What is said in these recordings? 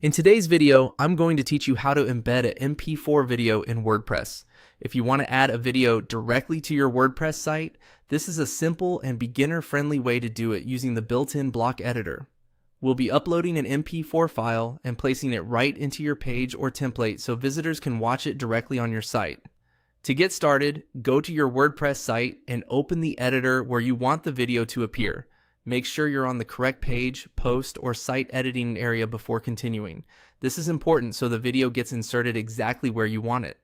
In today's video, I'm going to teach you how to embed an MP4 video in WordPress. If you want to add a video directly to your WordPress site, this is a simple and beginner-friendly way to do it using the built-in block editor. We'll be uploading an MP4 file and placing it right into your page or template so visitors can watch it directly on your site. To get started, go to your WordPress site and open the editor where you want the video to appear. Make sure you're on the correct page, post, or site editing area before continuing. This is important so the video gets inserted exactly where you want it.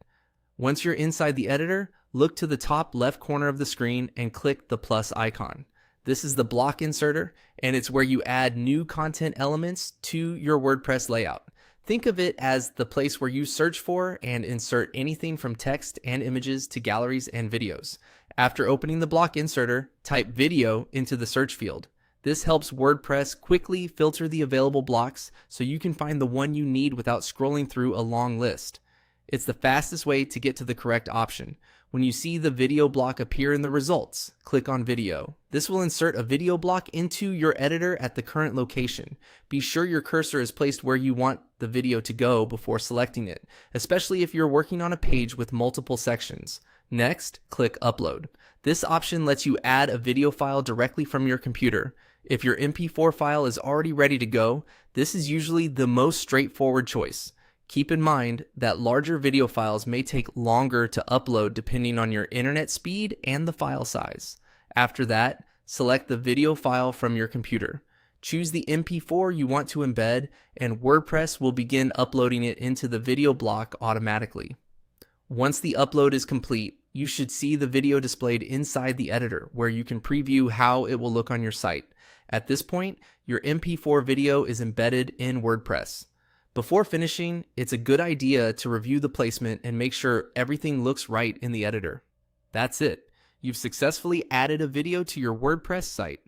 Once you're inside the editor, look to the top left corner of the screen and click the plus icon. This is the block inserter, and it's where you add new content elements to your WordPress layout. Think of it as the place where you search for and insert anything from text and images to galleries and videos. After opening the block inserter, type video into the search field. This helps WordPress quickly filter the available blocks so you can find the one you need without scrolling through a long list. It's the fastest way to get to the correct option. When you see the video block appear in the results, click on video. This will insert a video block into your editor at the current location. Be sure your cursor is placed where you want the video to go before selecting it, especially if you're working on a page with multiple sections. Next, click upload. This option lets you add a video file directly from your computer. If your MP4 file is already ready to go, this is usually the most straightforward choice. Keep in mind that larger video files may take longer to upload depending on your internet speed and the file size. After that, select the video file from your computer. Choose the MP4 you want to embed, and WordPress will begin uploading it into the video block automatically. Once the upload is complete, you should see the video displayed inside the editor where you can preview how it will look on your site. At this point, your MP4 video is embedded in WordPress. Before finishing, it's a good idea to review the placement and make sure everything looks right in the editor. That's it. You've successfully added a video to your WordPress site.